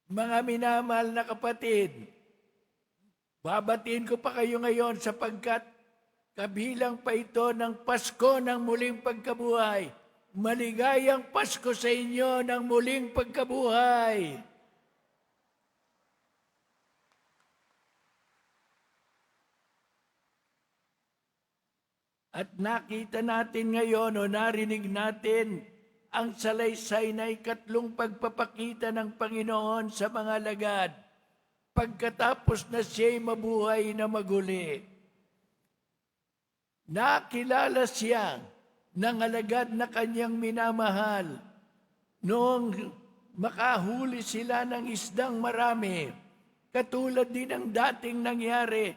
Mga minamahal na kapatid, babatiin ko pa kayo ngayon sapagkat kabilang pa ito ng Pasko ng muling pagkabuhay. Maligayang Pasko sa inyo ng muling pagkabuhay. At nakita natin ngayon o narinig natin ang salaysay na ikatlong pagpapakita ng Panginoon sa mga lagad pagkatapos na siya'y mabuhay na maguli. Nakilala siya ng alagad na kanyang minamahal noong makahuli sila ng isdang marami, katulad din ng dating nangyari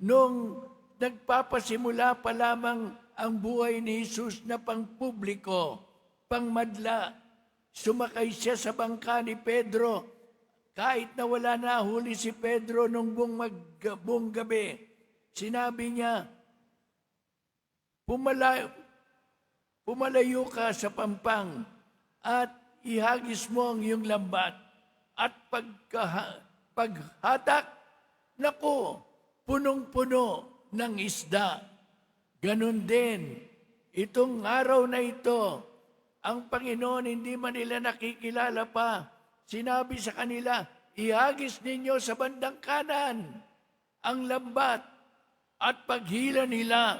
noong nagpapasimula pa lamang ang buhay ni Jesus na pangpubliko, pangmadla. Sumakay siya sa bangka ni Pedro, kahit na wala na huli si Pedro nung buong gabi. Sinabi niya, pumalayo ka sa pampang at ihagis mo ang iyong lambat. At paghatak, naku, punong-puno ng isda. Ganon din, itong araw na ito, ang Panginoon hindi man nila nakikilala pa. Sinabi sa kanila, ihagis ninyo sa bandang kanan ang lambat at paghila nila,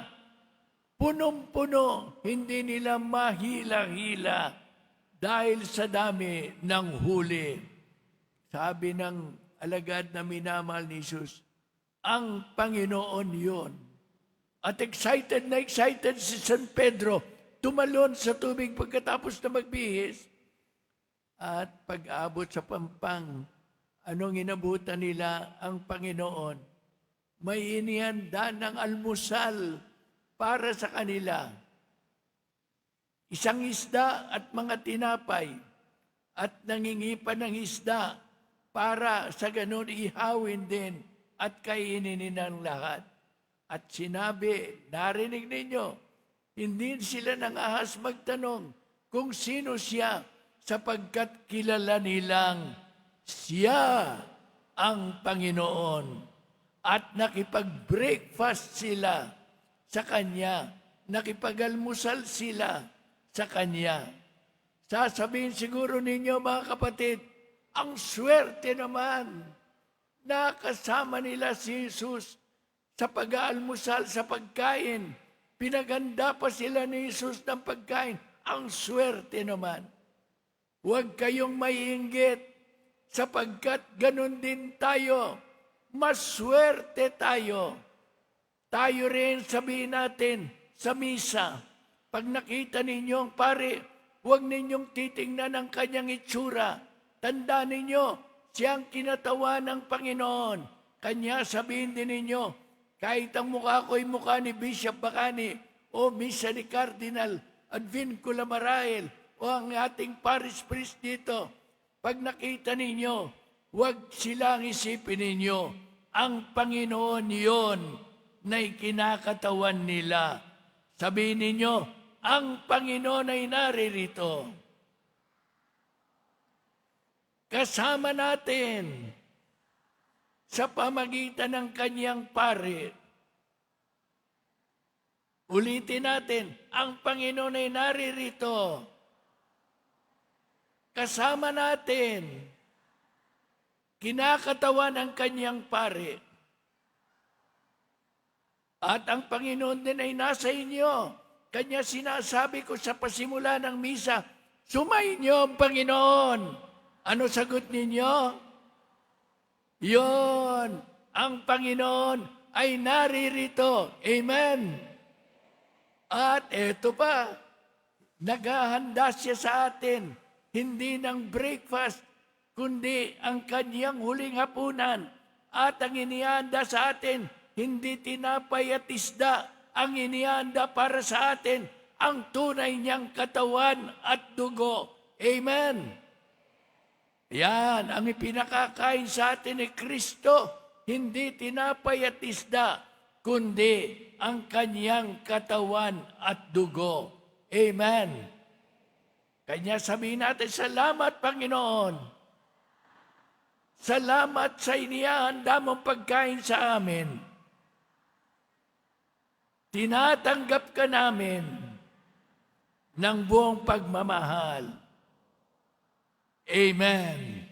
punong-puno, hindi nila mahila-hila dahil sa dami ng huli. Sabi ng alagad na minamahal ni Jesus, ang Panginoon yon. At excited na excited si San Pedro, tumalon sa tubig pagkatapos na magbihis. At pag-abot sa pampang, anong inabutan nila ang Panginoon? May inihanda ng almusal para sa kanila. Isang isda at mga tinapay at nangingipan ng isda para sa ganon ihawin din at kainin ng lahat. At sinabi, narinig ninyo, hindi sila nangahas magtanong kung sino siya sapagkat kilala nilang siya ang Panginoon. At nakipag-breakfast sila sa Kanya, nakipag-almusal sila sa Kanya. Sasabihin siguro ninyo mga kapatid, ang swerte naman na kasama nila si Jesus sa pag-aalmusal, sa pagkain. Pinaganda pa sila ni Jesus ng pagkain. Ang swerte naman. Huwag kayong maiinggit sapagkat ganun din tayo. Maswerte tayo. Tayo rin sabihin natin sa misa, pag nakita ninyong pare, huwag ninyong titingnan ang kanyang itsura. Tandaan ninyo, siyang kinatawa ng Panginoon. Kanya sabihin din ninyo, kahit ang mukha ko'y mukha ni Bishop Bacani o misa ni Cardinal Advincula Marael o ang ating parish priest dito, pag nakita ninyo, huwag silang isipin ninyo, ang Panginoon yon na ikinakatawan nila. Sabihin ninyo, ang Panginoon ay naririto. Kasama natin sa pamagitan ng kanyang pari. Ulitin natin, ang Panginoon ay naririto. Kasama natin, kinakatawan ng kanyang pari. At ang Panginoon din ay nasa inyo. Kanya sinasabi ko sa pasimula ng misa, sumayin niyo ang Panginoon. Ano sagot ninyo? Yon, ang Panginoon ay naririto. Amen. At eto pa, naghahanda siya sa atin, hindi ng breakfast, kundi ang kanyang huling hapunan. At ang inihanda sa atin, hindi tinapay at isda, ang inihanda para sa atin, ang tunay niyang katawan at dugo. Amen. Yan, ang ipinakakain sa atin ni Kristo, hindi tinapay at isda, kundi ang kanyang katawan at dugo. Amen. Kanya sabihin natin, salamat Panginoon. salamat sa inihanda mong pagkain sa amin. Tinatanggap ka namin ng buong pagmamahal. Amen.